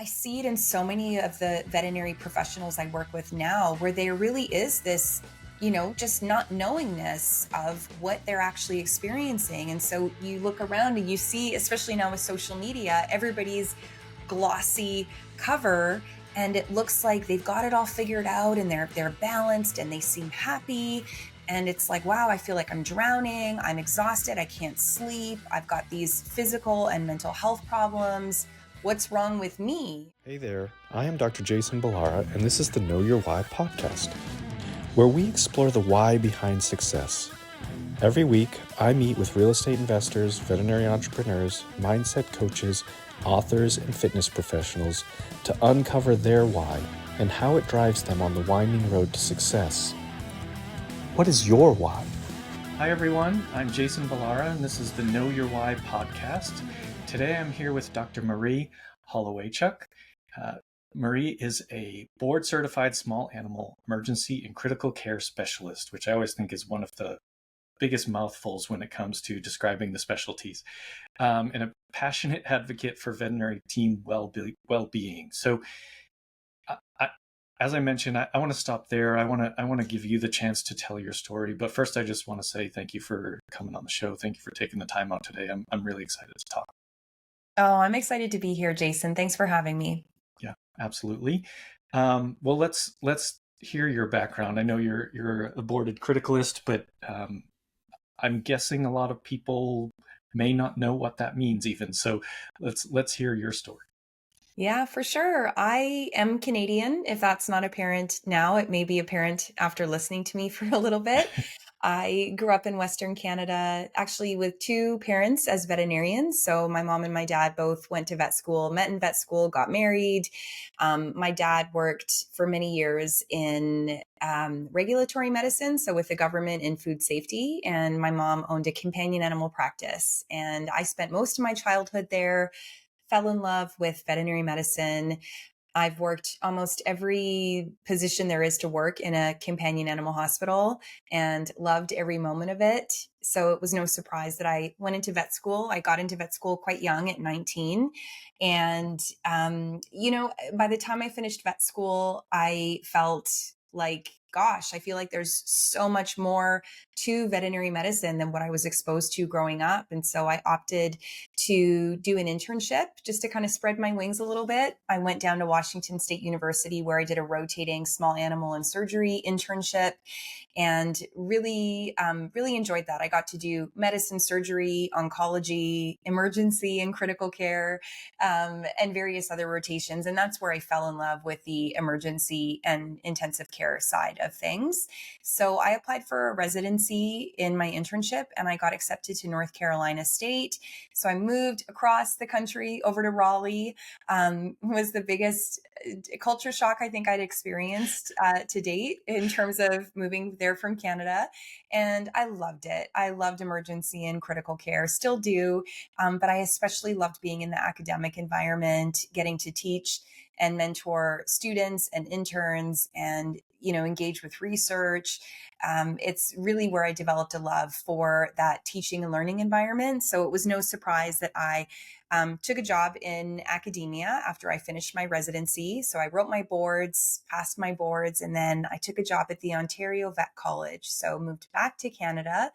I see it in so many of the veterinary professionals I work with now, where there really is this, just not knowingness of what they're actually experiencing. And so you look around and you see, especially now with social media, everybody's glossy cover, and it looks like they've got it all figured out and they're balanced and they seem happy. And it's like, wow, I feel like I'm drowning, I'm exhausted, I can't sleep, I've got these physical and mental health problems. What's wrong with me? Hey there, I am Dr. Jason Ballara, and this is the Know Your Why podcast, where we explore the why behind success. Every week, I meet with real estate investors, veterinary entrepreneurs, mindset coaches, authors, and fitness professionals to uncover their why and how it drives them on the winding road to success. What is your why? Hi everyone, I'm Jason Ballara, and this is the Know Your Why podcast. Today I'm here with Dr. Marie Holowaychuk. Marie is a board-certified small animal emergency and critical care specialist, which I always think is one of the biggest mouthfuls when it comes to describing the specialties, and a passionate advocate for veterinary team well-being. So as I mentioned, I want to stop there. I want to give you the chance to tell your story. But first, I just want to say thank you for coming on the show. Thank you for taking the time out today. I'm really excited to talk. Oh, I'm excited to be here, Jason. Thanks for having me. Yeah, absolutely. Well, let's hear your background. I know you're a boarded criticalist, but I'm guessing a lot of people may not know what that means even. So let's hear your story. Yeah, for sure. I am Canadian. If that's not apparent now, it may be apparent after listening to me for a little bit. I grew up in Western Canada, actually with two parents as veterinarians. So my mom and my dad both went to vet school, met in vet school, got married. My dad worked for many years in regulatory medicine, so with the government in food safety. And my mom owned a companion animal practice. And I spent most of my childhood there, fell in love with veterinary medicine. I've worked almost every position there is to work in a companion animal hospital and loved every moment of it. So it was no surprise that I went into vet school. I got into vet school quite young at 19. And, by the time I finished vet school, I felt like, gosh, I feel like there's so much more to veterinary medicine than what I was exposed to growing up. And so I opted to do an internship just to kind of spread my wings a little bit. I went down to Washington State University where I did a rotating small animal and surgery internship and really enjoyed that. I got to do medicine, surgery, oncology, emergency and critical care, and various other rotations. And that's where I fell in love with the emergency and intensive care side of things. So I applied for a residency in my internship and I got accepted to North Carolina State. So I moved across the country over to Raleigh. Was the biggest culture shock I think I'd experienced to date in terms of moving there from Canada. And I loved it. I loved emergency and critical care, still do. But I especially loved being in the academic environment, getting to teach and mentor students and interns and engage with research. It's really where I developed a love for that teaching and learning environment. So it was no surprise that I took a job in academia after I finished my residency. So I wrote my boards, passed my boards, and then I took a job at the Ontario Vet College. So moved back to Canada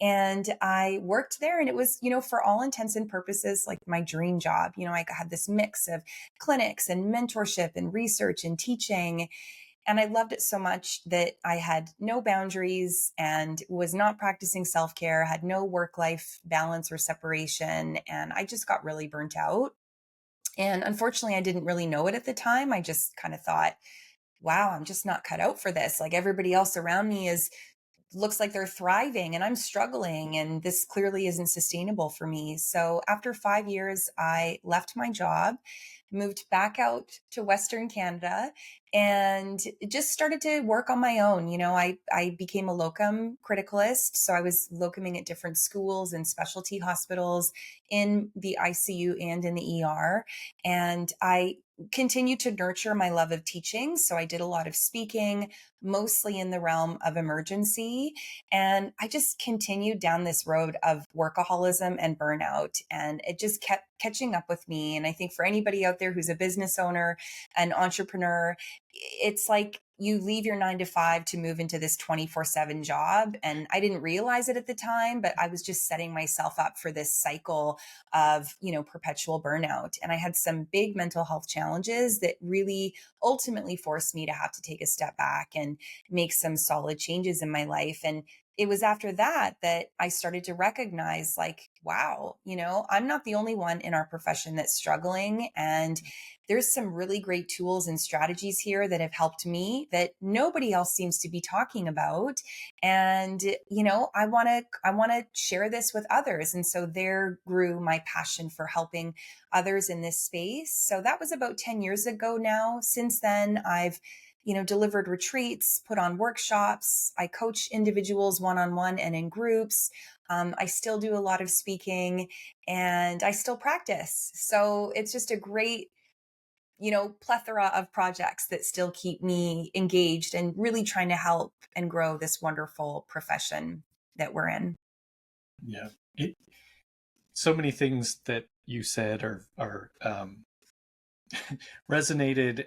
and I worked there, and it was, for all intents and purposes, like my dream job. I had this mix of clinics and mentorship and research and teaching. And I loved it so much that I had no boundaries and was not practicing self-care, had no work-life balance or separation. And I just got really burnt out. And unfortunately, I didn't really know it at the time. I just kind of thought, wow, I'm just not cut out for this. Like everybody else around me looks like they're thriving and I'm struggling, and this clearly isn't sustainable for me. So after 5 years, I left my job, moved back out to Western Canada, and just started to work on my own. I became a locum criticalist. So I was locuming at different schools and specialty hospitals in the ICU and in the ER. And I continued to nurture my love of teaching. So I did a lot of speaking, mostly in the realm of emergency. And I just continued down this road of workaholism and burnout. And it just kept catching up with me. And I think for anybody out there who's a business owner, an entrepreneur, it's like you leave your 9 to 5 to move into this 24/7 job. And I didn't realize it at the time, but I was just setting myself up for this cycle of, perpetual burnout. And I had some big mental health challenges that really ultimately forced me to have to take a step back and make some solid changes in my life. And it was after that that I started to recognize, like, wow, I'm not the only one in our profession that's struggling. And there's some really great tools and strategies here that have helped me that nobody else seems to be talking about. And, I want to share this with others. And so there grew my passion for helping others in this space. So that was about 10 years ago now. Since then, I've delivered retreats, put on workshops. I coach individuals one-on-one and in groups. I still do a lot of speaking and I still practice. So it's just a great, plethora of projects that still keep me engaged and really trying to help and grow this wonderful profession that we're in. Yeah. So many things that you said are resonated,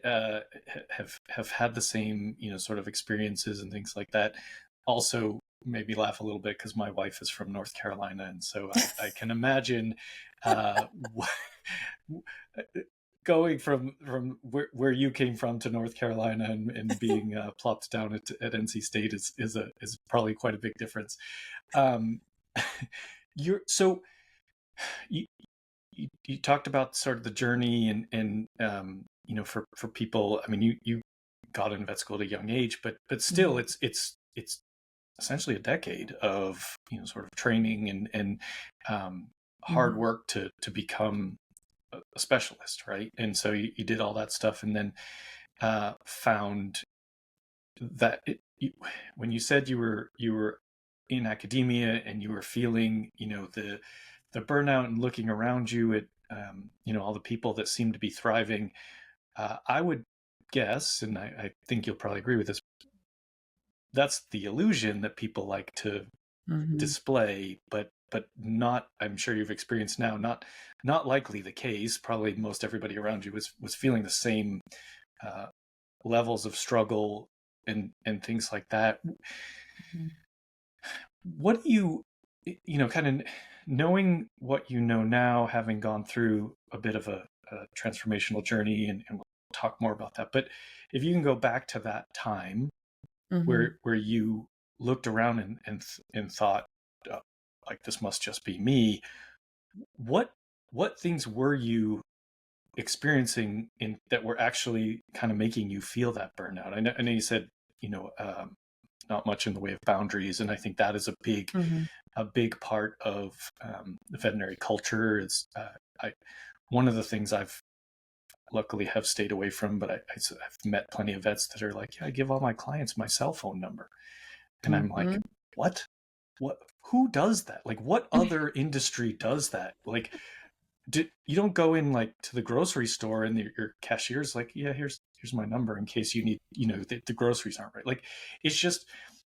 have had the same, sort of experiences and things like that. Also made me laugh a little bit because my wife is from North Carolina, and so I can imagine uh, going from where you came from to North Carolina and being plopped down at NC State is probably quite a big difference. Um, you're so you, you talked about sort of the journey and for people. I mean, you got in vet school at a young age, but still, Mhm. it's essentially a decade of sort of training and hard Mhm. work to become a specialist, right? And so you did all that stuff, and then found that when you said you were in academia and you were feeling the burnout and looking around you at all the people that seem to be thriving, I would guess, and I think you'll probably agree with this, that's the illusion that people like to Mhm. display, but not, I'm sure you've experienced now, not likely the case. Probably most everybody around you was feeling the same uh, levels of struggle and things like that. Mhm. What do kind of knowing what you know now, having gone through a bit of a transformational journey, and we'll talk more about that. But if you can go back to that time Mhm. where you looked around and thought, uh, like, this must just be me. What things were you experiencing in that were actually kind of making you feel that burnout? I know you said, you know, um, not much in the way of boundaries, and I think that is Mhm. a big part of the veterinary culture. Is one of the things I've luckily have stayed away from, but I've met plenty of vets that are like, yeah, I give all my clients my cell phone number, and I'm like, Mhm. what? What? Who does that? Like, what other industry does that? Like, you don't go in like to the grocery store and your cashier's like, yeah, here's my number in case you need, the groceries aren't right. Like, it's just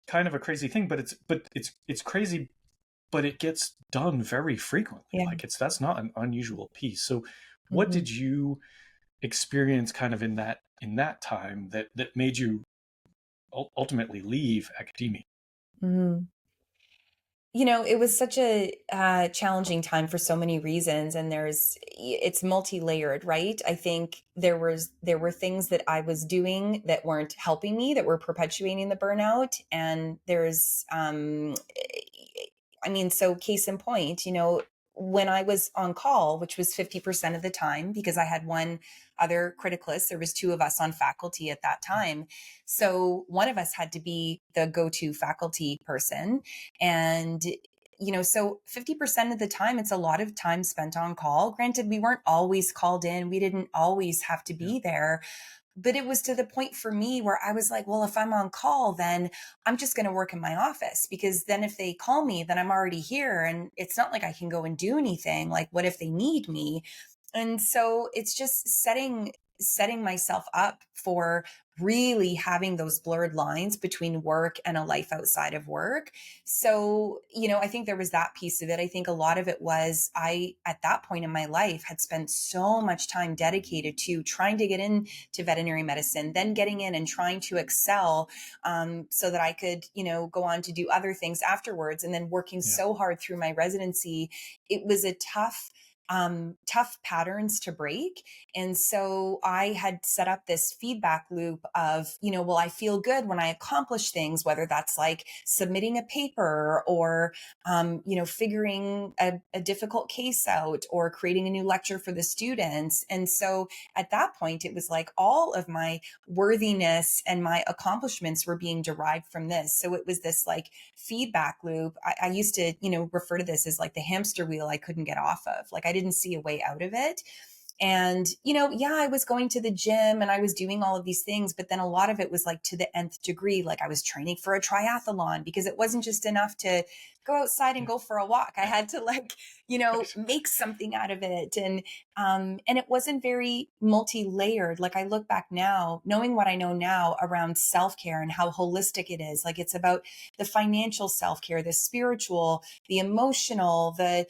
kind of a crazy thing, but it's crazy, but it gets done very frequently. Yeah. Like, that's not an unusual piece. So what Mhm. did you experience kind of in that time that made you ultimately leave academia? Mhm. It was such a challenging time for so many reasons, and it's multi-layered, right? I think there were things that I was doing that weren't helping me, that were perpetuating the burnout, and so case in point, when I was on call, which was 50% of the time, because I had one other criticalist, there was two of us on faculty at that time. So one of us had to be the go-to faculty person. And so 50% of the time, it's a lot of time spent on call. Granted, we weren't always called in. We didn't always have to Yeah. be there. But it was to the point for me where I was like, well, if I'm on call, then I'm just going to work in my office, because then if they call me, then I'm already here. And it's not like I can go and do anything. Like, what if they need me? And so it's just setting setting myself up for really having those blurred lines between work and a life outside of work. So, I think there was that piece of it. I think a lot of it was at that point in my life, had spent so much time dedicated to trying to get into veterinary medicine, then getting in and trying to excel, so that I could, go on to do other things afterwards. And then working Yeah. so hard through my residency, it was a tough patterns to break. And so I had set up this feedback loop of, well, I feel good when I accomplish things, whether that's like submitting a paper or, figuring a difficult case out or creating a new lecture for the students. And so at that point, it was like all of my worthiness and my accomplishments were being derived from this. So it was this like feedback loop. I used to, refer to this as like the hamster wheel I couldn't get off of. Like I didn't see a way out of it. And, yeah, I was going to the gym and I was doing all of these things, but then a lot of it was like to the nth degree. Like I was training for a triathlon because it wasn't just enough to go outside and Yeah. go for a walk. I had to like, Right. make something out of it. And it wasn't very multi-layered. Like I look back now, knowing what I know now around self-care and how holistic it is. Like it's about the financial self-care, the spiritual, the emotional, the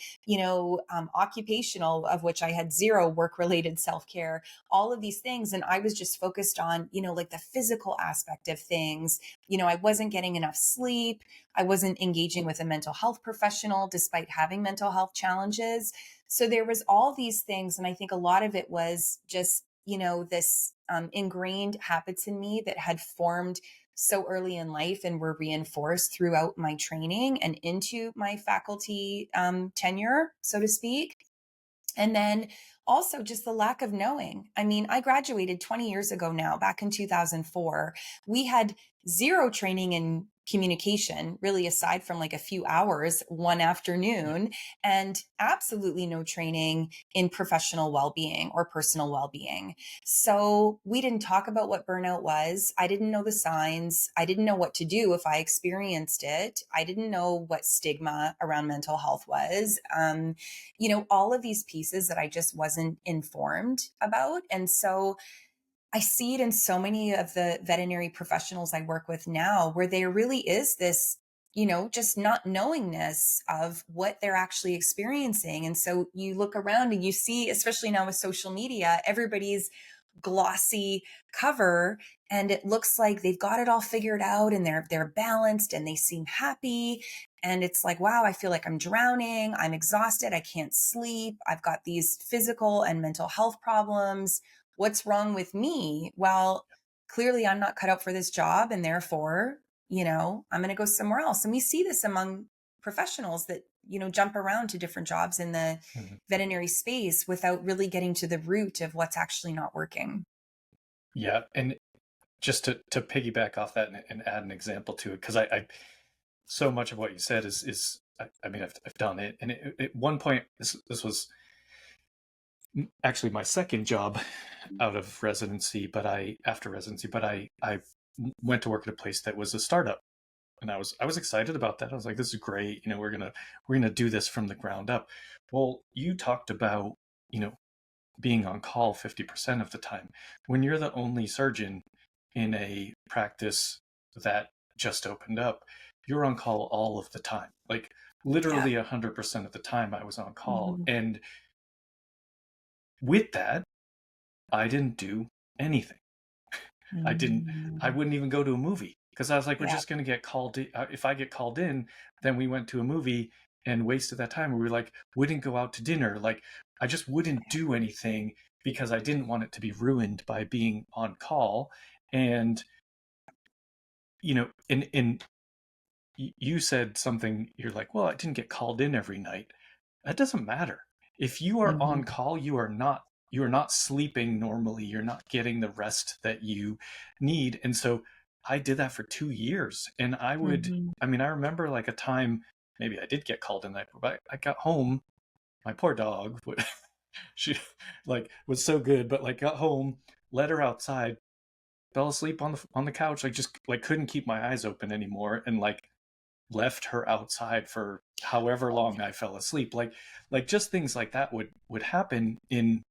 occupational, of which I had zero work related self care, all of these things. And I was just focused on, like the physical aspect of things. I wasn't getting enough sleep. I wasn't engaging with a mental health professional despite having mental health challenges. So there was all these things. And I think a lot of it was just, this ingrained habits in me that had formed so early in life and were reinforced throughout my training and into my faculty tenure, so to speak. And then also just the lack of knowing. I mean, I graduated 20 years ago now, back in 2004. We had zero training in communication, really, aside from like a few hours one Yeah. afternoon, and absolutely no training in professional well being or personal well being. So we didn't talk about what burnout was. I didn't know the signs. I didn't know what to do if I experienced it. I didn't know what stigma around mental health was. All of these pieces that I just wasn't informed about. And so I see it in so many of the veterinary professionals I work with now, where there really is this, just not knowingness of what they're actually experiencing. And so you look around and you see, especially now with social media, everybody's glossy cover and it looks like they've got it all figured out and they're balanced and they seem happy, and it's like, wow, I feel like I'm drowning, I'm exhausted, I can't sleep, I've got these physical and mental health problems. What's wrong with me? Well, clearly I'm not cut out for this job, and therefore, I'm going to go somewhere else. And we see this among professionals that, jump around to different jobs in the Mhm. veterinary space without really getting to the root of what's actually not working. Yeah. And just to piggyback off that and add an example to it, because I so much of what you said is I mean, I've done it. And at one point, this was actually my second job out of residency, after residency, but I went to work at a place that was a startup. And I was excited about that. I was like, this is great. We're gonna do this from the ground up. Well, you talked about, you know, being on call 50% of the time. When you're the only surgeon in a practice that just opened up, you're on call all of the time. Like Yeah. literally 100% of the time I was on call. Mhm. And with that, I didn't do anything. I didn't, I Mhm. wouldn't even go to a movie because I was like, we're Yeah. just going to get called in. If I get called in, then we went to a movie and wasted that time. We were like, wouldn't go out to dinner. Like, I just wouldn't do anything because I didn't want it to be ruined by being on call. And, and you said something, you're like, well, I didn't get called in every night. That doesn't matter. If you are on Mhm. call, you are not sleeping normally. You're not getting the rest that you need. And so I did that for 2 years. And Mhm. I remember like a time, maybe I did get called in that, but I got home, my poor dog, she like was so good, but like got home, let her outside, fell asleep on the couch, like just like couldn't keep my eyes open anymore. And like left her outside for however long I fell asleep. Like just things like that would happen in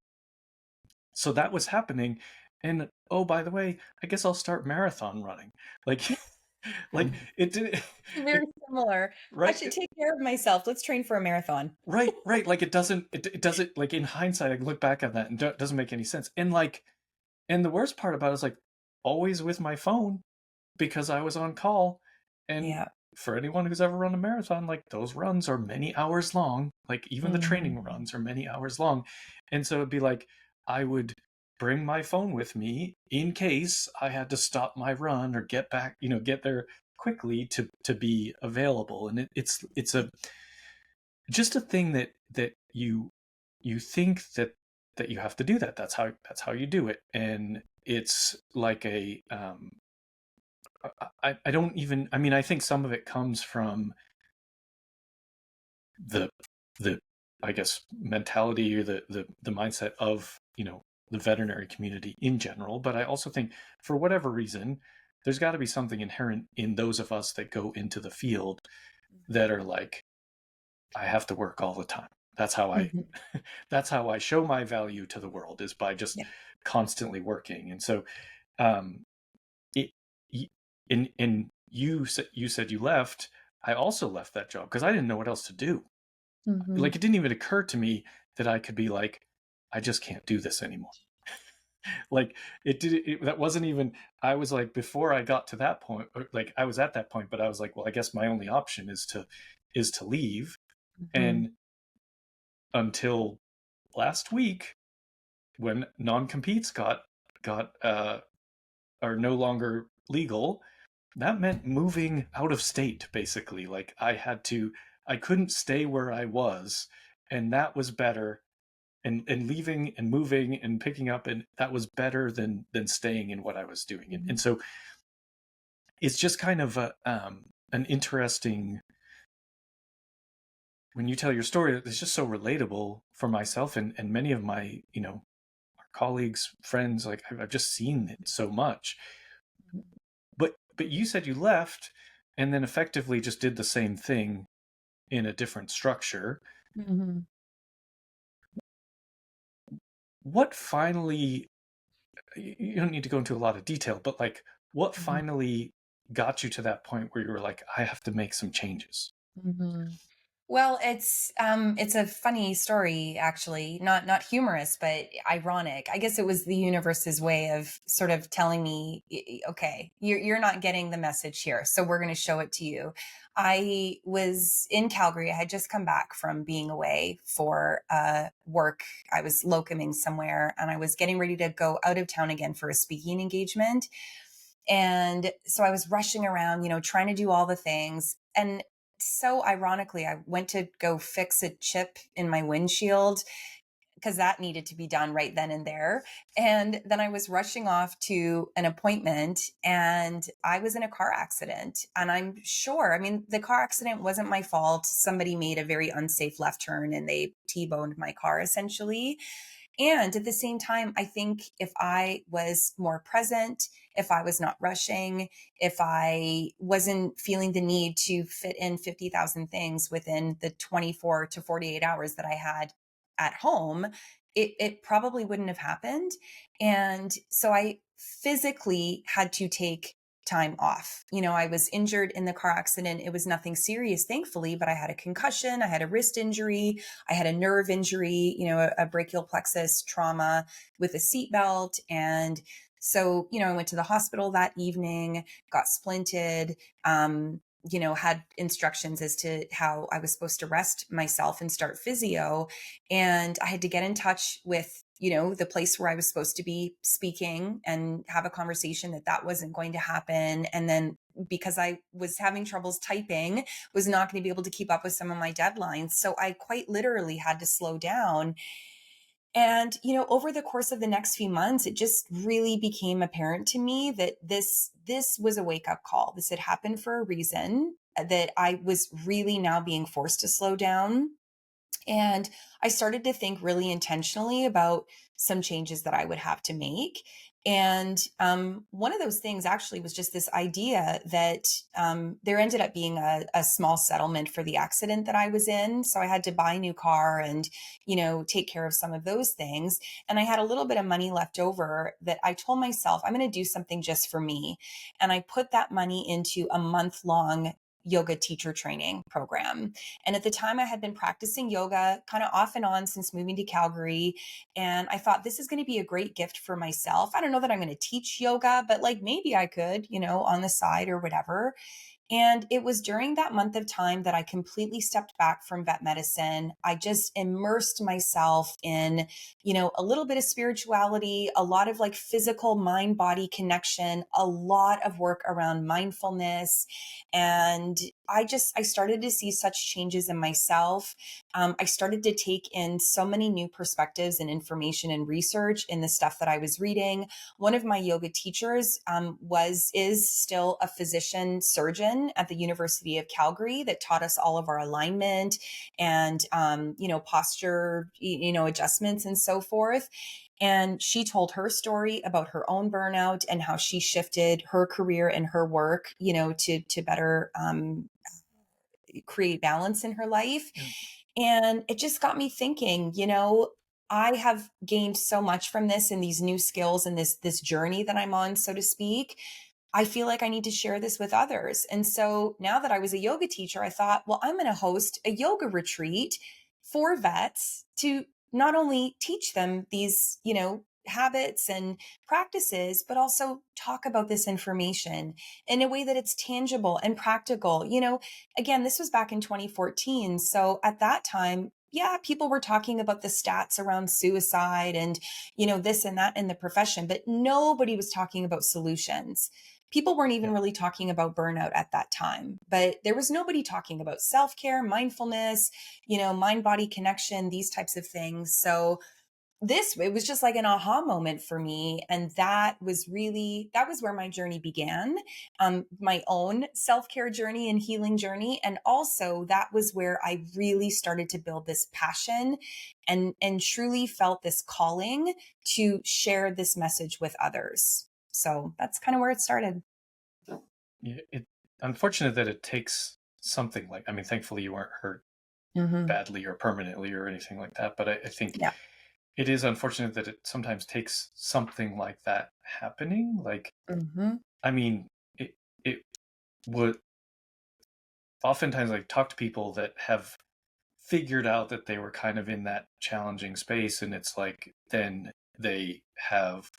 So that was happening. And oh, by the way, I guess I'll start marathon running. Like, like it did Very it, similar. I right? should take care of myself. Let's train for a marathon. Right. Like it doesn't, like in hindsight, I can look back on that and it doesn't make any sense. And like, and the worst part about it is like always with my phone because I was on call. And Yeah. for anyone who's ever run a marathon, like those runs are many hours long. Like even the training Mhm. runs are many hours long. And so it'd be like, I would bring my phone with me in case I had to stop my run or get back, get there quickly to be available. And it's a just a thing that you think that you have to do that. That's how you do it. And it's like a I don't even, I mean, I think some of it comes from the the I guess mentality or the mindset of the veterinary community in general. But I also think for whatever reason there's got to be something inherent in those of us that go into the field that are like, I have to work all the time. That's how I Mhm. that's how I show my value to the world, is by just Yeah. constantly working. And so um it and you said you left. I also left that job because I didn't know what else to do. Like Mhm. it didn't even occur to me that I could be like, I just can't do this anymore. Like that wasn't even, I was like, before I got to that point, like I was at that point, but I was like, well, I guess my only option is to leave. Mhm. And until last week, when non-competes got are no longer legal, that meant moving out of state, basically. Like I couldn't stay where I was, and that was better. And leaving and moving and picking up, and that was better than staying in what I was doing. And Mhm. so it's just kind of an interesting, when you tell your story, it's just so relatable for myself and many of my colleagues, friends. Like I've just seen it so much. But you said you left and then effectively just did the same thing in a different structure. Mhm. What finally, you don't need to go into a lot of detail, but like what Mhm. finally got you to that point where you were like, I have to make some changes? Mhm. Well, it's a funny story actually, not humorous, but ironic. I guess it was the universe's way of sort of telling me, okay, you're not getting the message here, so we're going to show it to you. I was in Calgary. I had just come back from being away for work. I was locuming somewhere, and I was getting ready to go out of town again for a speaking engagement. And so I was rushing around, trying to do all the things. And so ironically, I went to go fix a chip in my windshield because that needed to be done right then and there. And then I was rushing off to an appointment and I was in a car accident. And I'm sure, I mean, the car accident wasn't my fault. Somebody made a very unsafe left turn and they T-boned my car essentially. And at the same time, I think if I was more present, if I was not rushing, if I wasn't feeling the need to fit in 50,000 things within the 24 to 48 hours that I had at home, it probably wouldn't have happened. And so I physically had to take time off. I was injured in the car accident. It was nothing serious, thankfully, but I had a concussion, I had a wrist injury, I had a nerve injury, a brachial plexus trauma with a seatbelt. And so, I went to the hospital that evening, got splinted, had instructions as to how I was supposed to rest myself and start physio. And I had to get in touch with, the place where I was supposed to be speaking and have a conversation that wasn't going to happen. And then because I was having troubles typing, was not going to be able to keep up with some of my deadlines. So I quite literally had to slow down. And, over the course of the next few months, it just really became apparent to me that this was a wake up call. This had happened for a reason, that I was really now being forced to slow down. And I started to think really intentionally about some changes that I would have to make. And one of those things actually was just this idea that there ended up being a small settlement for the accident that I was in. So I had to buy a new car and, take care of some of those things. And I had a little bit of money left over that I told myself, I'm going to do something just for me. And I put that money into a month-long yoga teacher training program. And at the time, I had been practicing yoga kind of off and on since moving to Calgary. And I thought this is going to be a great gift for myself. I don't know that I'm going to teach yoga, but like maybe I could, on the side or whatever. And it was during that month of time that I completely stepped back from vet medicine. I just immersed myself in, a little bit of spirituality, a lot of like physical mind body connection, a lot of work around mindfulness. And I started to see such changes in myself. I started to take in so many new perspectives and information and research in the stuff that I was reading. One of my yoga teachers is still a physician surgeon at the University of Calgary that taught us all of our alignment and posture, adjustments and so forth. And she told her story about her own burnout and how she shifted her career and her work, to better create balance in her life. Yeah. And it just got me thinking, I have gained so much from this and these new skills and this journey that I'm on, so to speak. I feel like I need to share this with others. And so now that I was a yoga teacher, I thought, well, I'm going to host a yoga retreat for vets to not only teach them these, habits and practices, but also talk about this information in a way that it's tangible and practical. Again, this was back in 2014. So at that time, yeah, people were talking about the stats around suicide and, this and that in the profession, but nobody was talking about solutions. People weren't even Yeah. really talking about burnout at that time, but there was nobody talking about self-care, mindfulness, mind body connection, these types of things. So it was just like an aha moment for me. And that was where my journey began, my own self-care journey and healing journey. And also that was where I really started to build this passion and truly felt this calling to share this message with others. So that's kind of where it started. Yeah, unfortunate that it takes something like, I mean, thankfully you weren't hurt Hmm. badly or permanently or anything like that. But I think Yeah. it is unfortunate that it sometimes takes something like that happening. Like, Hmm. I mean, it would oftentimes like talk to people that have figured out that they were kind of in that challenging space, and it's like then they have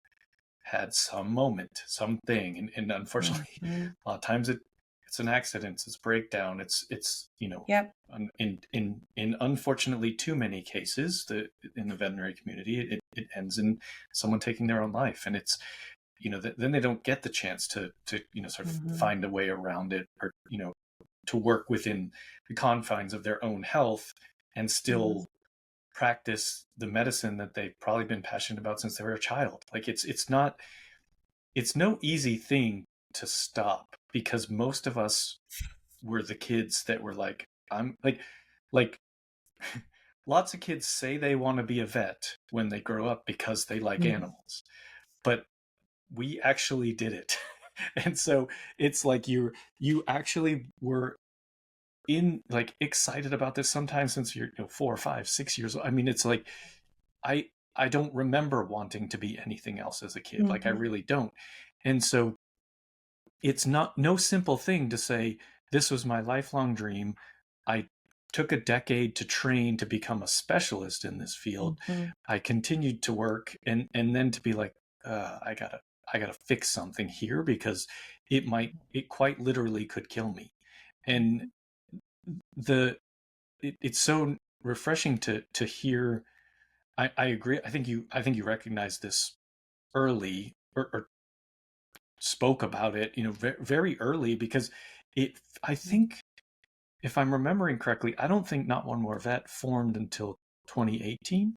had some moment, something, and unfortunately, Hmm. a lot of times it's an accident, it's breakdown, it's Yep. in unfortunately too many cases, in the veterinary community, it ends in someone taking their own life, and it's then they don't get the chance to sort of Hmm. find a way around it, or to work within the confines of their own health and Hmm. still practice the medicine that they've probably been passionate about since they were a child. Like it's no easy thing to stop, because most of us were the kids that were like, I'm like lots of kids say they want to be a vet when they grow up because they like Hmm. animals, but we actually did it. And so it's like you actually were in like excited about this sometimes since you're 4 or 5, 6 years old. I mean, it's like I I don't remember wanting to be anything else as a kid. Like I Hmm. really don't. And so it's not no simple thing to say this was my lifelong dream. I took a decade to train to become a specialist in this field. Hmm. I continued to work, and then to be like, I gotta fix something here, because it quite literally could kill me. And the it's so refreshing to hear. I agree. I think you recognize this early, or spoke about it, very early, because it. I think, if I'm remembering correctly, I don't think Not One More Vet formed until 2018,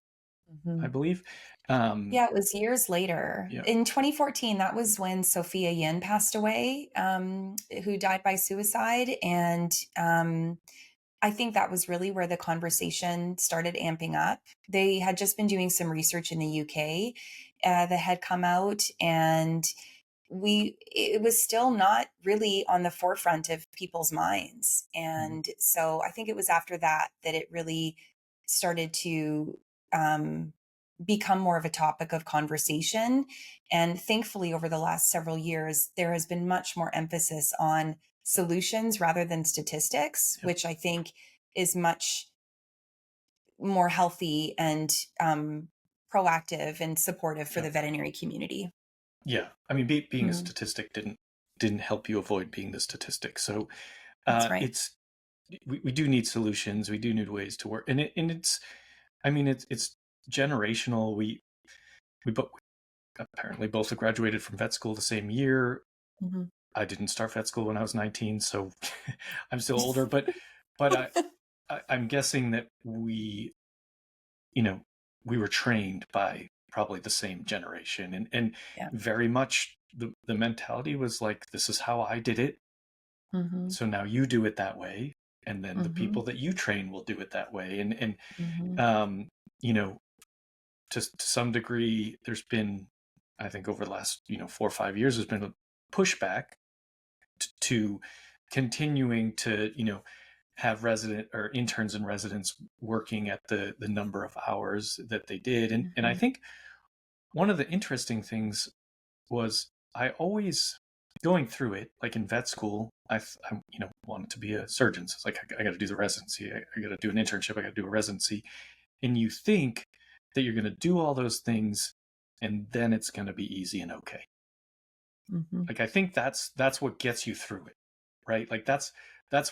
I Hmm. believe. Yeah, it was years later. Yeah, In 2014, that was when Sophia Yin passed away, who died by suicide. And I think that was really where the conversation started amping up. They had just been doing some research in the UK that had come out, and it was still not really on the forefront of people's minds. Mhm. And so I think it was after that that it really started to um, become more of a topic of conversation. And thankfully, over the last several years, there has been much more emphasis on solutions rather than statistics, Yep. which I think is much more healthy and proactive and supportive for Yep. the veterinary community. Yeah. I mean, being a Mhm. statistic didn't help you avoid being the statistic. So That's right. it's we do need solutions. We do need ways to work, and it's I mean it's generational. We both apparently both graduated from vet school the same year. Mhm. I didn't start vet school when I was 19, so I'm still older. But I'm guessing that you know, we were trained by probably the same generation, and Yeah. very much the mentality was like, this is how I did it, Mhm. so now you do it that way, and then the Mhm. people that you train will do it that way, and Mhm. um, you know, to some degree, there's been, I think, over the last 4 or 5 years, there's been a pushback to continuing to have resident or interns and residents working at the number of hours that they did, and I Mhm. think one of the interesting things was I always going through it, like in vet school, I wanted to be a surgeon. So it's like, I got to do the residency. I got to do an internship. I got to do a residency. And you think that you're going to do all those things and then it's going to be easy and okay. Mhm. Like, I think that's what gets you through it, right? Like that's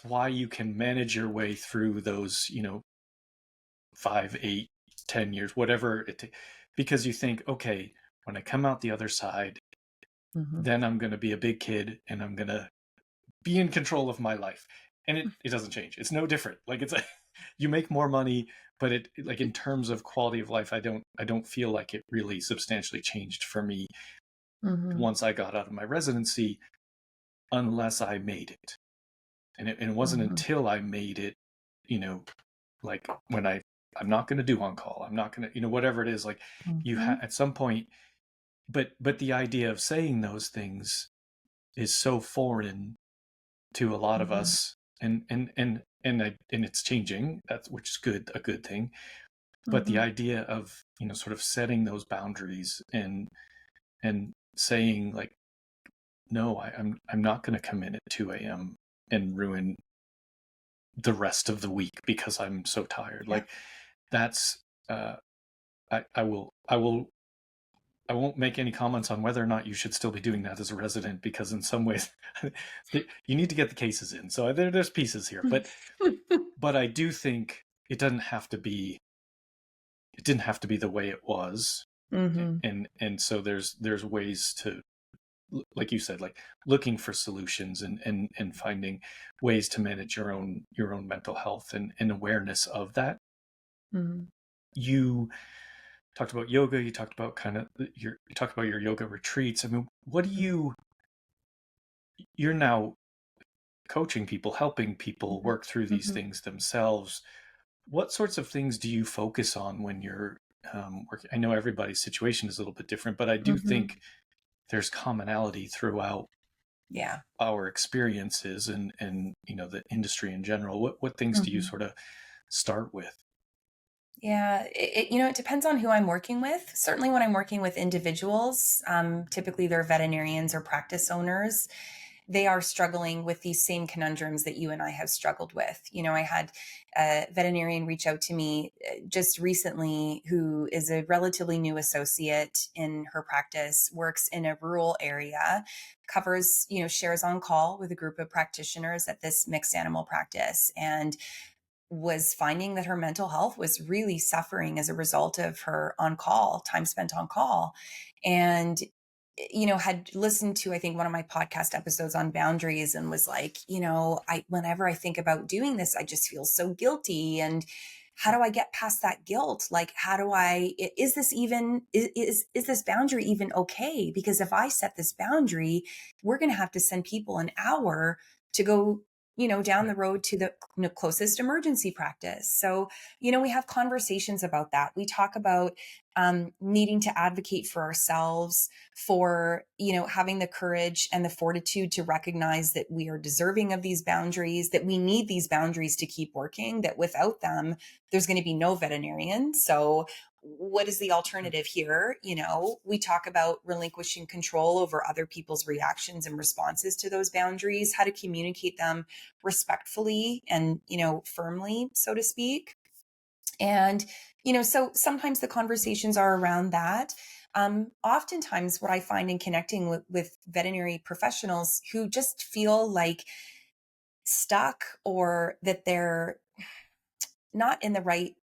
why you can manage your way through those, 5, 8, 10 years, whatever it takes, because you think, okay, when I come out the other side, Mhm. then I'm going to be a big kid and I'm going to be in control of my life. And it doesn't change. It's no different. Like, it's you make more money, but like, in terms of quality of life, I don't feel like it really substantially changed for me Mhm. once I got out of my residency, unless I made it. And it wasn't Mhm. until I made it, you know, like when I'm not going to do on call. I'm not going to, whatever it is, like you Mhm. at some point, but the idea of saying those things is so foreign to a lot of Mhm. us, and it's changing. That's which is good, a good thing. But the Mhm. idea of sort of setting those boundaries and saying like, no, I'm not going to come in at 2 a.m. and ruin the rest of the week because I'm so tired. Yeah. Like, that's uh, I won't make any comments on whether or not you should still be doing that as a resident, because in some ways you need to get the cases in. So there's pieces here, but I do think it didn't have to be the way it was, Mhm. and so there's ways to, like you said, like looking for solutions and finding ways to manage your own mental health and awareness of that. Mhm. You talked about yoga. You talked about you talked about your yoga retreats. I mean, what do Mhm. you're now coaching people, helping people Mhm. work through these Mhm. things themselves. What sorts of things do you focus on when you're working? I know everybody's situation is a little bit different, but I do Mhm. think there's commonality throughout Yeah. our experiences and the industry in general. What things do you Mhm. sort of start with? Yeah, it depends on who I'm working with. Certainly, when I'm working with individuals, typically they're veterinarians or practice owners. They are struggling with these same conundrums that you and I have struggled with. I had a veterinarian reach out to me just recently who is a relatively new associate in her practice, works in a rural area, covers, shares on call with a group of practitioners at this mixed animal practice. And was finding that her mental health was really suffering as a result of her on call, time spent on call. And had listened to, I think, one of my podcast episodes on boundaries and was like, whenever I think about doing this, I just feel so guilty. And how do I get past that guilt? Like, how do is this even, is this boundary even okay? Because if I set this boundary, we're going to have to send people an hour to go down Right. the road to the closest emergency practice. So, we have conversations about that. We talk about needing to advocate for ourselves, for, having the courage and the fortitude to recognize that we are deserving of these boundaries, that we need these boundaries to keep working, that without them, there's going to be no veterinarian. So, what is the alternative here? We talk about relinquishing control over other people's reactions and responses to those boundaries, how to communicate them respectfully and, firmly, so to speak. And, so sometimes the conversations are around that. Oftentimes, what I find in connecting with veterinary professionals who just feel like stuck, or that they're not in the right,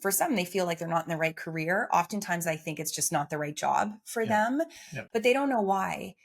for some they feel like they're not in the right career. Oftentimes I think it's just not the right job for Yeah. them, Yeah. but they don't know why.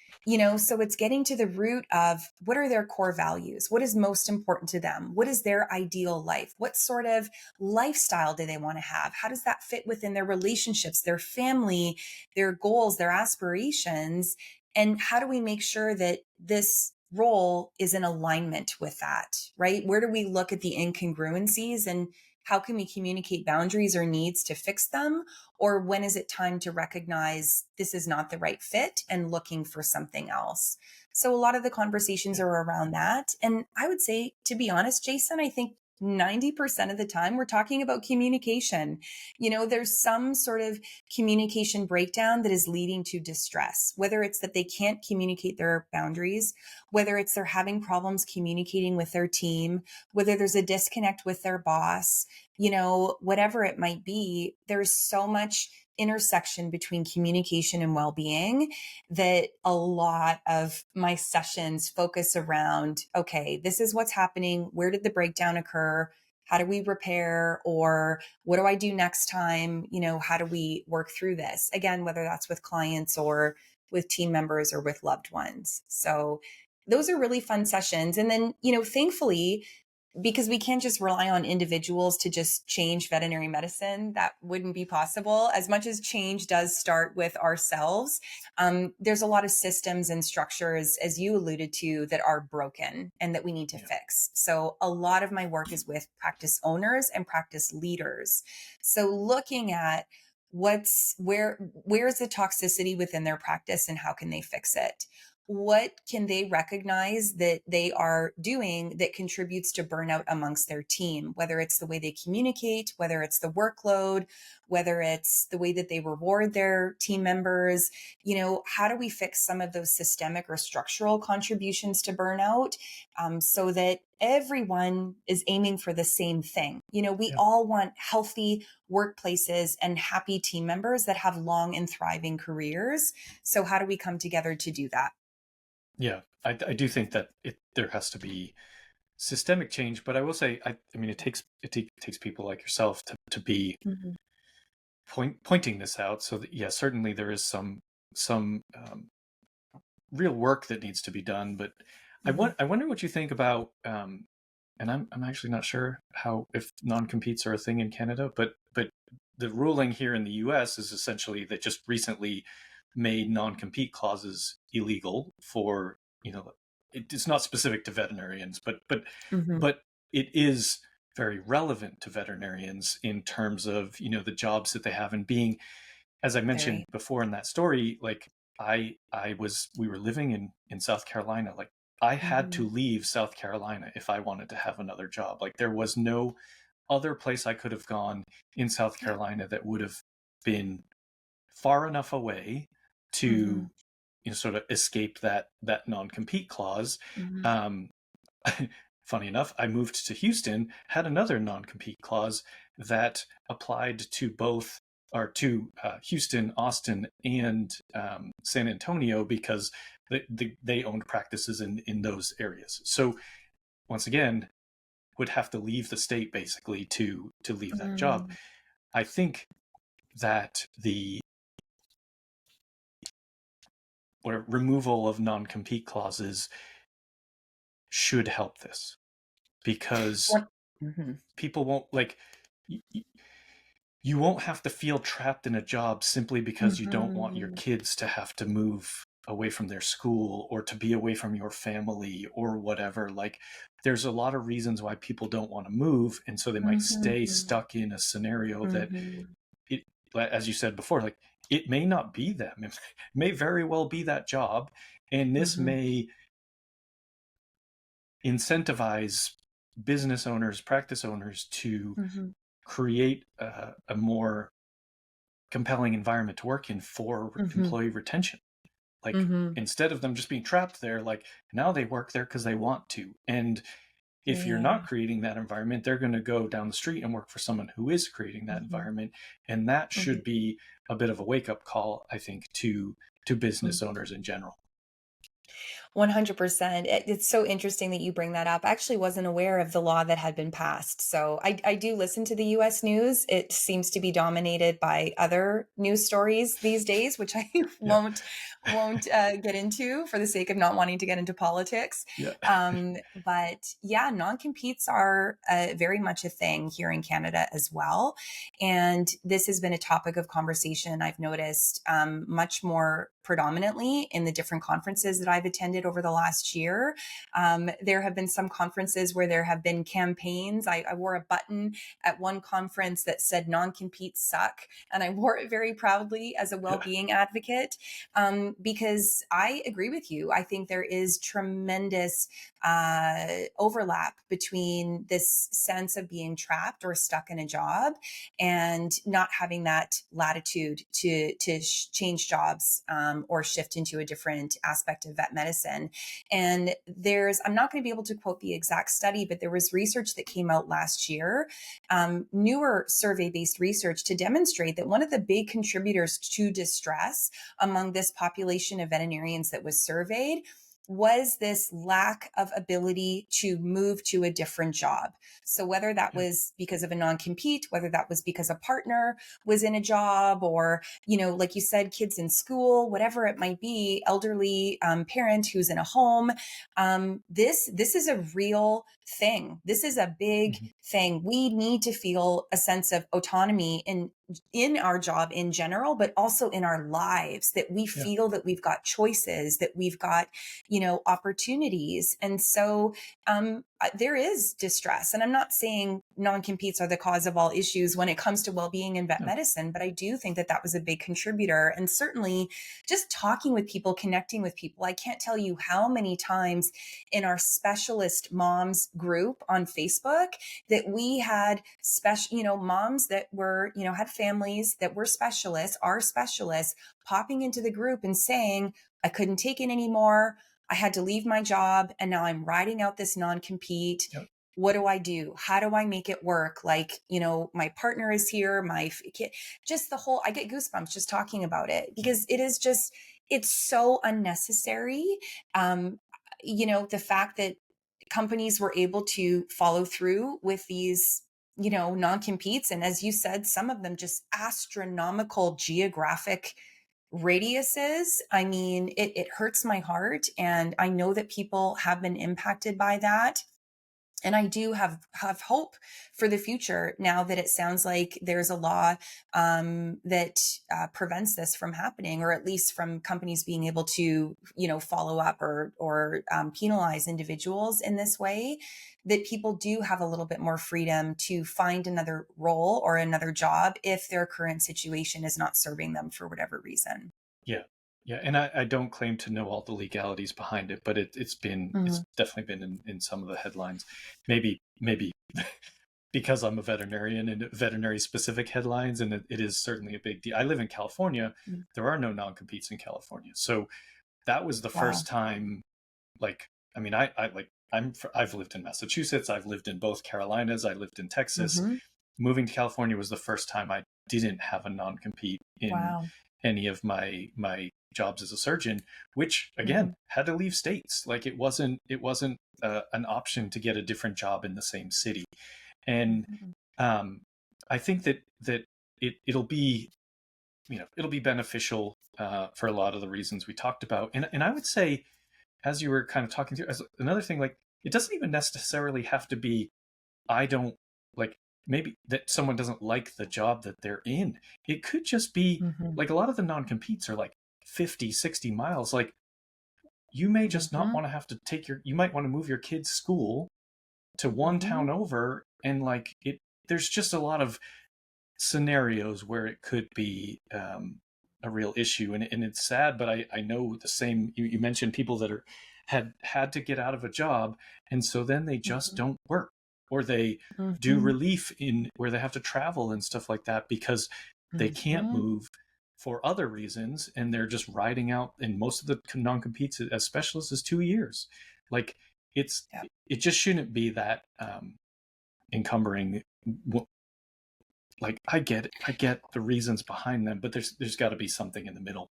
So it's getting to the root of what are their core values, what is most important to them, what is their ideal life, what sort of lifestyle do they want to have, how does that fit within their relationships, their family, their goals, their aspirations, and how do we make sure that this role is in alignment with that, right? Where do we look at the incongruencies, and how can we communicate boundaries or needs to fix them? Or when is it time to recognize this is not the right fit and looking for something else? So a lot of the conversations Yeah. are around that. And I would say, to be honest, Jason, I think 90% of the time we're talking about communication. There's some sort of communication breakdown that is leading to distress, whether it's that they can't communicate their boundaries, whether it's they're having problems communicating with their team, whether there's a disconnect with their boss, whatever it might be. There's so much intersection between communication and well-being that a lot of my sessions focus around, okay, this is what's happening. Where did the breakdown occur? How do we repair? Or what do I do next time? How do we work through this? Again, whether that's with clients or with team members or with loved ones. So those are really fun sessions. And then, thankfully, because we can't just rely on individuals to just change veterinary medicine. That wouldn't be possible. As much as change does start with ourselves, there's a lot of systems and structures, as you alluded to, that are broken and that we need to Yeah. fix. So a lot of my work is with practice owners and practice leaders. So looking at where's the toxicity within their practice and how can they fix it? What can they recognize that they are doing that contributes to burnout amongst their team, whether it's the way they communicate, whether it's the workload, whether it's the way that they reward their team members. How do we fix some of those systemic or structural contributions to burnout, so that everyone is aiming for the same thing? We Yeah. all want healthy workplaces and happy team members that have long and thriving careers. So how do we come together to do that? Yeah. I do think that there has to be systemic change, but I will say, I mean, it takes people like yourself to be Mhm. pointing this out. So that, yeah, certainly there is some real work that needs to be done. But Mhm. I wonder what you think about, and I'm actually not sure how, if non-competes are a thing in Canada, but the ruling here in the U.S. is essentially that just recently made non-compete clauses illegal for, it's not specific to veterinarians, Mhm. but it is very relevant to veterinarians in terms of, the jobs that they have, and being, as I mentioned Very. before in that story, like we were living in South Carolina. Like, I had to Mhm. leave South Carolina if I wanted to have another job. Like, there was no other place I could have gone in South Yeah. Carolina that would have been far enough away to, Mhm. sort of escape that non-compete clause. Mhm. Um, Funny enough, I moved to Houston, had another non-compete clause that applied to both, or to Houston, Austin, and San Antonio, because they owned practices in those areas. So once again, would have to leave the state basically to leave that job. Mm. I think that the removal of non-compete clauses should help this, because What? Mhm. people won't, like, you won't have to feel trapped in a job simply because you don't want your Mhm. kids to have to move away from their school or to be away from your family or whatever. Like, there's a lot of reasons why people don't want to move, and so they might stay Mhm. stuck in a scenario that Mhm. it, as you said before, like it may not be them. It may very well be that job, and this Mhm. may incentivize business owners, practice owners to Mhm. create a more compelling environment to work in for Mhm. employee retention. Like Mhm. instead of them just being trapped there, like now they work there because they want to. And if you're not Yeah. creating that environment, they're going to go down the street and work for someone who is creating that Mhm. environment. And that Mhm. should be a bit of a wake up call, I think, to Mhm. business owners in general. 100%. It's so interesting that you bring that up. I actually wasn't aware of the law that had been passed. So I do listen to the US news. It seems to be dominated by other news stories these days, which I Yeah. won't get into for the sake of not wanting to get into politics. Yeah. But yeah, non-competes are very much a thing here in Canada as well. And this has been a topic of conversation I've noticed much more predominantly in the different conferences that I've attended over the last year. There have been some conferences where there have been campaigns. I wore a button at one conference that said non-competes suck, and I wore it very proudly as a Yeah. well-being advocate because I agree with you. I think there is tremendous overlap between this sense of being trapped or stuck in a job and not having that latitude to change jobs or shift into a different aspect of vet medicine. And I'm not going to be able to quote the exact study, but there was research that came out last year, newer survey-based research to demonstrate that one of the big contributors to distress among this population of veterinarians that was surveyed was this lack of ability to move to a different job. So whether that Yeah. was because of a non-compete, whether that was because a partner was in a job or, like you said, kids in school, whatever it might be, elderly parent who's in a home, this is a real thing. This is a big Mhm. thing. We need to feel a sense of autonomy in our job in general, but also in our lives, that we Yeah. feel that we've got choices, that we've got, opportunities. And so there is distress. And I'm not saying non-competes are the cause of all issues when it comes to well-being in vet No. medicine, but I do think that that was a big contributor. And certainly just talking with people, connecting with people. I can't tell you how many times in our specialist moms group on Facebook that we had special, moms that were, had families that were specialists, are specialists, popping into the group and saying, I couldn't take it anymore. I had to leave my job and now I'm riding out this non-compete. Yep. What do I do? How do I make it work? Like, my partner is here, my kid, just I get goosebumps just talking about it because it's so unnecessary. Um, the fact that companies were able to follow through with these non-competes, and as you said, some of them just astronomical geographic radiuses. I mean, it hurts my heart, and I know that people have been impacted by that. And I do have hope for the future now that it sounds like there's a law that prevents this from happening, or at least from companies being able to, follow up or penalize individuals in this way. That people do have a little bit more freedom to find another role or another job if their current situation is not serving them for whatever reason. Yeah. Yeah. And I don't claim to know all the legalities behind it, but it's Mhm. definitely been in some of the headlines. Maybe because I'm a veterinarian and veterinary specific headlines, and it is certainly a big deal. I live in California. Mm. There are no non-competes in California. So that was the Wow. first time, like, I mean, I've lived in Massachusetts. I've lived in both Carolinas. I lived in Texas. Hmm. Moving to California was the first time I didn't have a non-compete in Wow. any of my jobs as a surgeon, which Hmm. again had to leave states. Like it wasn't an option to get a different job in the same city. And Hmm. um, I think that it'll be it'll be beneficial for a lot of the reasons we talked about. And I would say, as you were kind of talking through, as another thing, like it doesn't even necessarily have to be I don't like maybe that someone doesn't like the job that they're in. It could just be Hmm. like a lot of the non-competes are like 50, 60 miles. Like you may just not Hmm. want to have to you might want to move your kid's school to one town over, and like there's just a lot of scenarios where it could be a real issue, and it's sad, but I know the same. You mentioned people that had to get out of a job, and so then they just don't work, or they do Mm-hmm. relief in where they have to travel and stuff like that because they can't Mm-hmm. move for other reasons, and they're just riding out. And most of the non-competes as specialists is 2 years. Like it's Yeah. it just shouldn't be that encumbering. Like I get the reasons behind them, but there's got to be something in the middle.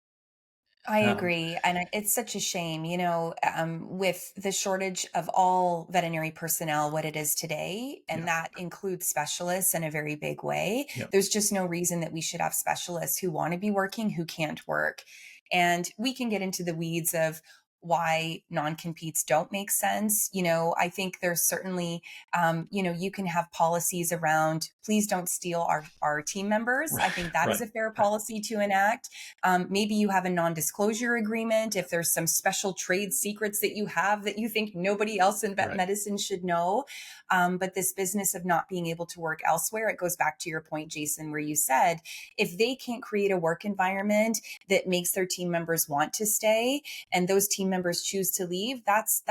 I Um, agree. And it's such a shame, with the shortage of all veterinary personnel, what it is today, yeah, and that includes specialists in a very big way. yeah, There's just no reason that we should have specialists who want to be working, who can't work. And we can get into the weeds of why non-competes don't make sense. I think there's certainly, you can have policies around, please don't steal our team members. I think that is right, a fair right, policy to enact. Maybe you have a non-disclosure agreement if there's some special trade secrets that you have that you think nobody else in vet right. medicine should know. But this business of not being able to work elsewhere, it goes back to your point, Jason, where you said if they can't create a work environment that makes their team members want to stay, and those team members choose to leave, that's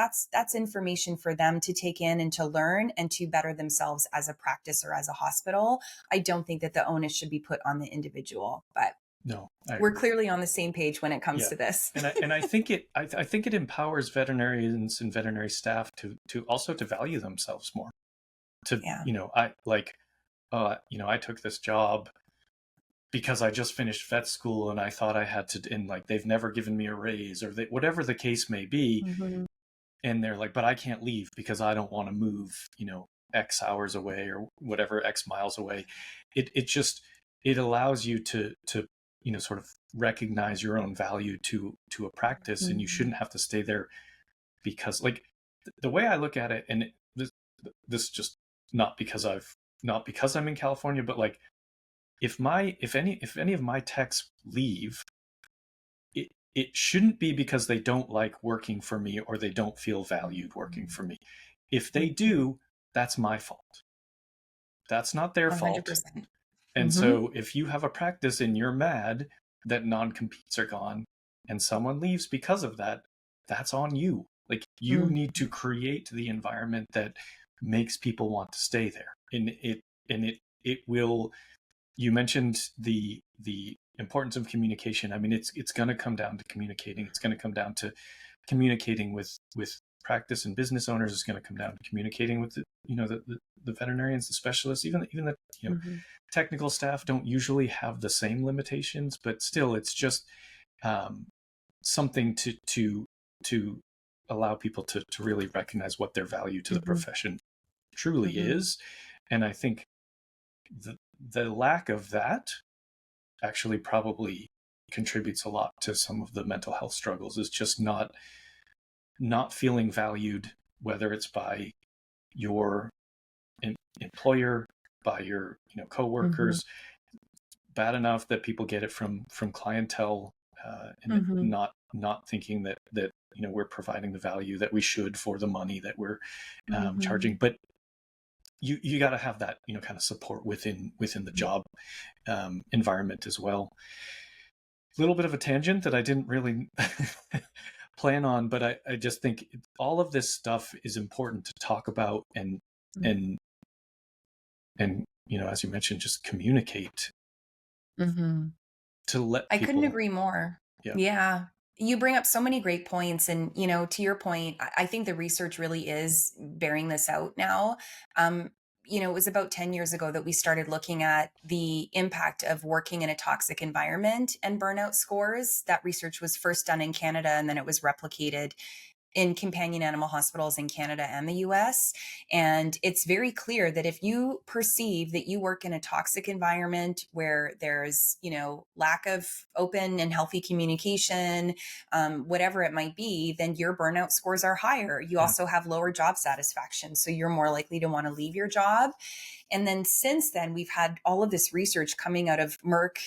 information for them to take in and to learn and to better themselves as a practice or as a hospital. I don't think that the onus should be put on the individual, but No, I we're agree. clearly on the same page when it comes Yeah, to this. and I think I think it empowers veterinarians and veterinary staff to also to value themselves more. To Yeah. I like I took this job because I just finished vet school and I thought I had to, and like they've never given me a raise, or whatever the case may be, Mm-hmm. and they're like, but I can't leave because I don't want to move, X hours away or whatever, X miles away. It just, it allows you to sort of recognize your own value to a practice, and you Mm-hmm. shouldn't have to stay there because like the way I look at it, and this just not because I'm in California, but like if any of my techs leave, it shouldn't be because they don't like working for me or they don't feel valued working for me. If they Mm-hmm. do, that's my fault. That's not their fault. 100%. And Mm-hmm. so if you have a practice and you're mad that non-competes are gone and someone leaves because of that, that's on you. Like you need to create the environment that makes people want to stay there. And it will, you mentioned the importance of communication. I mean, it's going to come down to communicating. It's going to come down to communicating with practice and business owners. It's going to come down to communicating with the veterinarians, the specialists, even the Mm-hmm. technical staff don't usually have the same limitations, but still, it's just something to allow people to really recognize what their value to the Mm-hmm. profession truly Mm-hmm. is. And I think the lack of that actually probably contributes a lot to some of the mental health struggles, is just not feeling valued, whether it's by your employer, by your Mm-hmm. coworkers. Bad enough that people get it from clientele, and it Mm-hmm. not thinking that we're providing the value that we should for the money that we're Mm-hmm. charging. But you got to have that kind of support within the job environment as well. A little bit of a tangent that I didn't really plan on, but I just think all of this stuff is important to talk about, and as you mentioned, just communicate Mm-hmm. to let I couldn't people. agree more. Yeah, Yeah. You bring up so many great points. And, to your point, I think the research really is bearing this out now. Um, it was about 10 years ago that we started looking at the impact of working in a toxic environment and burnout scores. That research was first done in Canada, and then it was replicated in companion animal hospitals in Canada and the US. And it's very clear that if you perceive that you work in a toxic environment where there's, lack of open and healthy communication, whatever it might be, then your burnout scores are higher. You yeah, also have lower job satisfaction. So you're more likely to want to leave your job. And then since then, we've had all of this research coming out of Merck,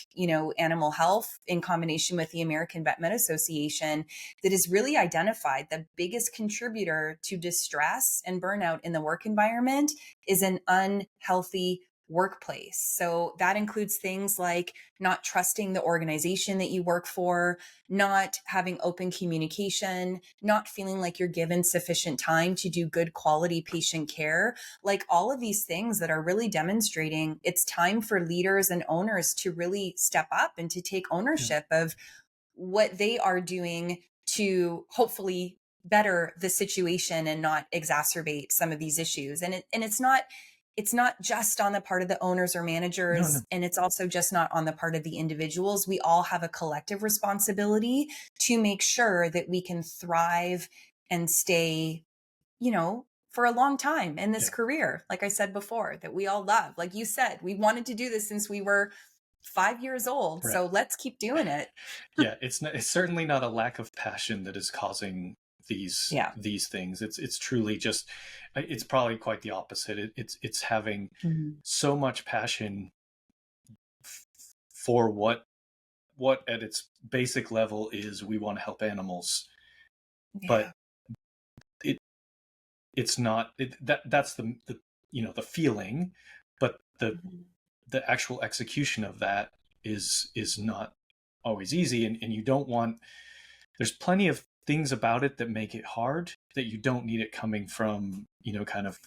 Animal Health in combination with the American Vet Med Association that has really identified the biggest contributor to distress and burnout in the work environment is an unhealthy workplace. So that includes things like not trusting the organization that you work for, not having open communication, not feeling like you're given sufficient time to do good quality patient care. Like all of these things that are really demonstrating it's time for leaders and owners to really step up and to take Yeah. ownership of what they are doing to hopefully better the situation and not exacerbate some of these issues. And it's not just on the part of the owners or No, no. managers, and it's also just not on the part of the individuals. We all have a collective responsibility to make sure that we can thrive and stay, for a long time in this Yeah. career. Like I said before, that we all love. Like you said, we wanted to do this since we were 5 years old. Right. So let's keep doing it. Yeah, it's certainly not a lack of passion that is causing Yeah. these things. It's truly just, it's probably quite the opposite. It's having Mhm. so much passion for what at its basic level is we want to help animals, but Yeah. it it's not that's the feeling, but Mhm. the actual execution of that is not always easy, and you don't want, there's plenty of things about it that make it hard that you don't need it coming from, kind of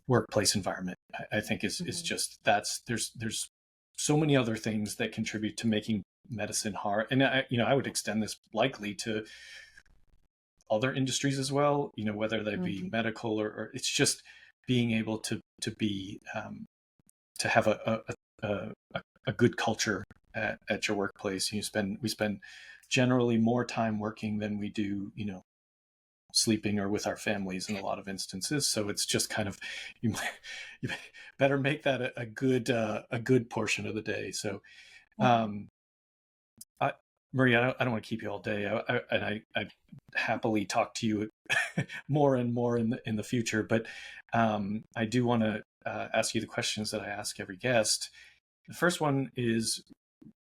workplace environment. I think is Mhm. just, there's so many other things that contribute to making medicine hard, and I would extend this likely to other industries as well, whether they be Mhm. medical, or it's just being able be to have a good culture at your workplace. We spend generally more time working than we do, sleeping or with our families in a lot of instances. So it's just kind of, you, you better make that a good portion of the day. So, Yeah. um, I, Maria, I don't want to keep you all day, I happily talk to you more and more in the future. But I do want to ask you the questions that I ask every guest. The first one is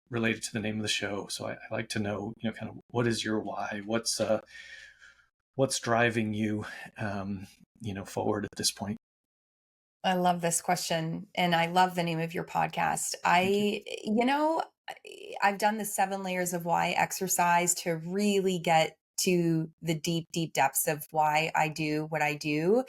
related to the name of the show. So I like to know, kind of what is your why? What's driving you, forward at this point? I love this question and I love the name of your podcast. Thank you. I've done the 7 layers of why exercise to really get to the deep, deep depths of why I do what I do.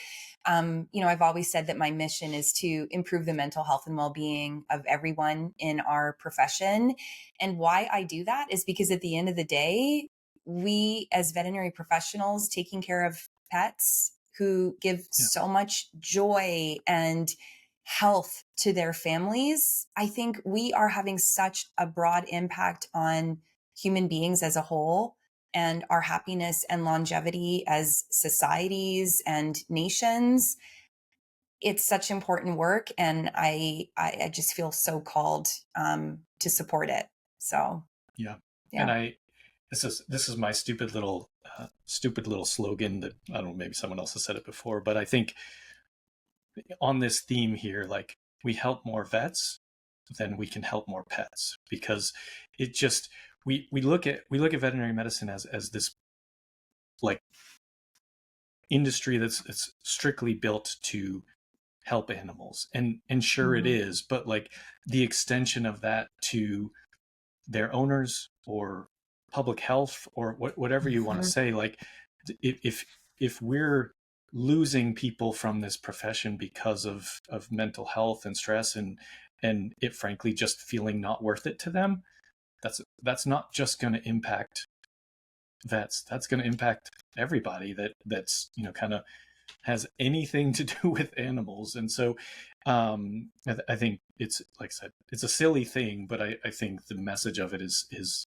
I've always said that my mission is to improve the mental health and well-being of everyone in our profession. And why I do that is because at the end of the day, we as veterinary professionals taking care of pets who give Yeah. so much joy and health to their families, I think we are having such a broad impact on human beings as a whole and our happiness and longevity as societies and nations. It's such important work, and I just feel so called to support it. So Yeah. And yeah. this is my stupid little slogan that I don't know, maybe someone else has said it before, but I think on this theme here, like, we help more vets, then we can help more pets, because it just, we look at veterinary medicine as this, like, industry that's strictly built to help animals, and sure it Mhm. is, but like the extension of that to their owners or public health or whatever you want to Mhm. say, like, if we're losing people from this profession because of mental health and stress, and it frankly just feeling not worth it to them, that's not just going to impact vets, that's going to impact everybody that's kind of has anything to do with animals. And so I think it's, like I said, it's a silly thing, but I think the message of it is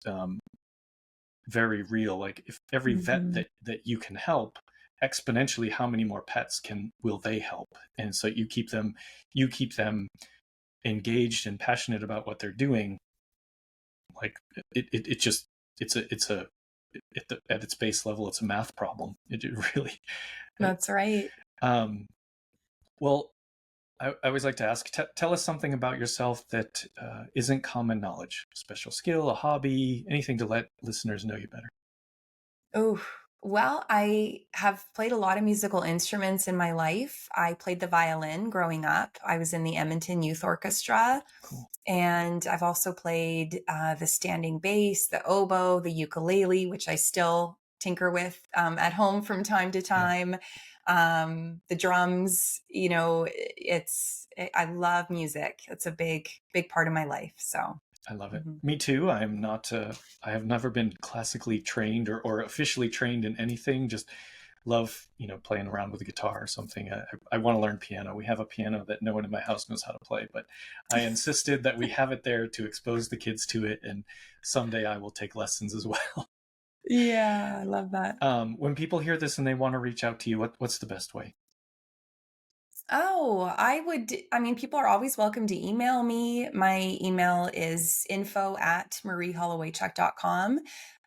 very real. Like, if every vet Mhm. that you can help, exponentially how many more pets will they help? And so you keep them engaged and passionate about what they're doing. Like, it just, it's a at its base level, it's a math problem. It really. That's right. um well, I always like to ask, tell us something about yourself that isn't common knowledge, a special skill, a hobby, anything to let listeners know you better. Oh. Well, I have played a lot of musical instruments in my life. I played the violin growing up. I was in the Edmonton Youth Orchestra, Cool. and I've also played the standing bass, the oboe, the ukulele, which I still tinker with at home from time to Yeah, time. The drums, I love music. It's a big, big part of my life. So, I love it. mhm. Me too. I am not. I have never been classically trained or officially trained in anything. Just love, playing around with a guitar or something. I want to learn piano. We have a piano that no one in my house knows how to play, but I insisted that we have it there to expose the kids to it, and someday I will take lessons as well. Yeah, I love that. When people hear this and they want to reach out to you, what's the best way? Oh, I mean, people are always welcome to email me. My email is info@marieholowaychuck.com.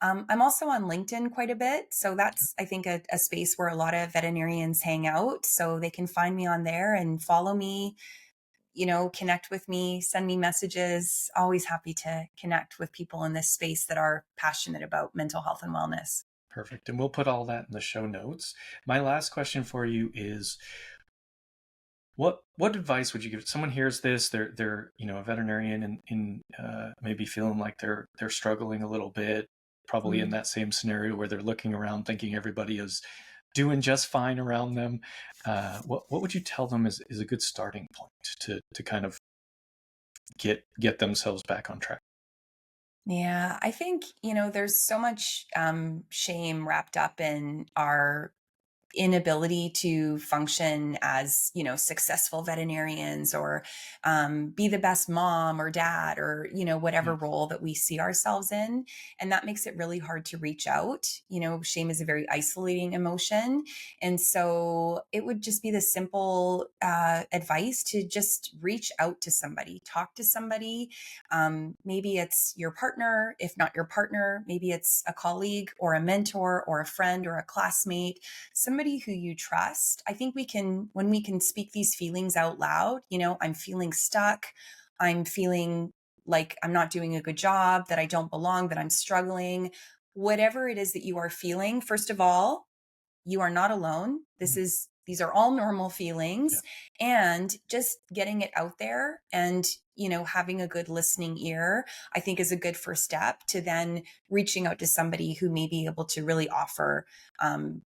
I'm also on LinkedIn quite a bit. So that's, I think, a space where a lot of veterinarians hang out. So they can find me on there and follow me, connect with me, send me messages. Always happy to connect with people in this space that are passionate about mental health and wellness. Perfect. And we'll put all that in the show notes. My last question for you is, what advice would you give? Someone hears this, they're a veterinarian and in maybe feeling like they're struggling a little bit, probably in Mm. that same scenario where they're looking around thinking everybody is doing just fine around them. What would you tell them is a good starting point to kind of get themselves back on track? Yeah, I think, there's so much shame wrapped up in our inability to function as successful veterinarians or be the best mom or dad or whatever Yeah, role that we see ourselves in, and that makes it really hard to reach out. Shame is a very isolating emotion, and so it would just be the simple advice to just reach out to somebody, talk to somebody. Maybe it's your partner. If not your partner, maybe it's a colleague or a mentor or a friend or a classmate, somebody who you trust. I think when we can speak these feelings out loud, I'm feeling stuck. I'm feeling like I'm not doing a good job, that I don't belong, that I'm struggling. Whatever it is that you are feeling, first of all, you are not alone. mm, These are all normal yeah, feelings, and just getting it out there and having a good listening ear, I think, is a good first step to then reaching out to somebody who may be able to really offer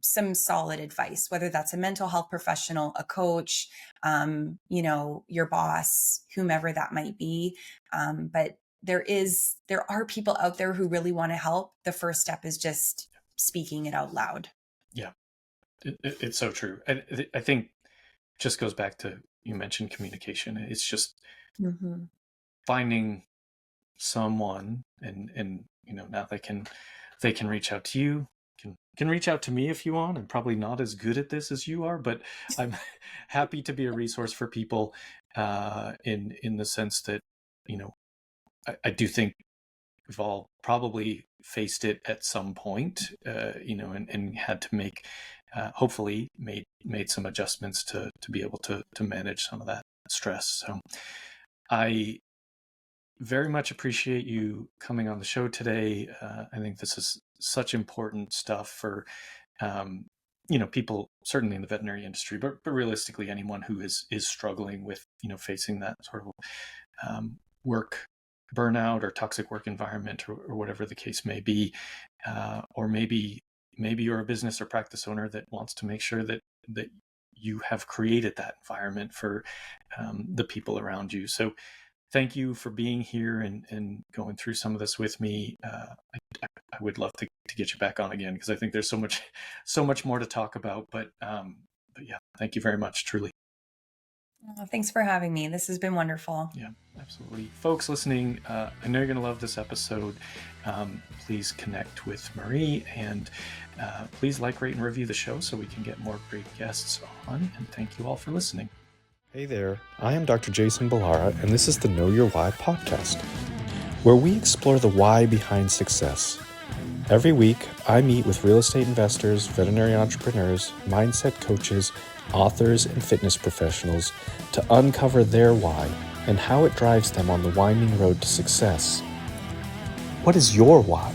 some solid advice, whether that's a mental health professional, a coach, your boss, whomever that might be. But there are people out there who really want to help. The first step is just speaking it out loud. yeah. It's so true. And I think just goes back to, you mentioned communication. It's just Mhm. finding someone, and now they can reach out to you, can reach out to me if you want. I'm probably not as good at this as you are, but I'm happy to be a resource for people, in the sense that, you know I do think we've all probably faced it at some point, and had to make, hopefully made some adjustments to be able to manage some of that stress. So I very much appreciate you coming on the show today. I think this is such important stuff for, um, people certainly in the veterinary industry, but realistically anyone who is struggling with, facing that sort of, work burnout or toxic work environment, or whatever the case may be. Or maybe you're a business or practice owner that wants to make sure that you have created that environment for, the people around you. So thank you for being here and going through some of this with me. I would love to get you back on again, because I think there's so much more to talk about. But yeah, thank you very much, truly. Oh, thanks for having me. This has been wonderful. Yeah, absolutely. Folks listening, I know you're going to love this episode. Please connect with Marie, and please like, rate, and review the show so we can get more great guests on. And thank you all for listening. Hey there, I am Dr. Jason Ballara, and this is the Know Your Why podcast, where we explore the why behind success. Every week, I meet with real estate investors, veterinary entrepreneurs, mindset coaches, authors, and fitness professionals to uncover their why and how it drives them on the winding road to success. What is your why?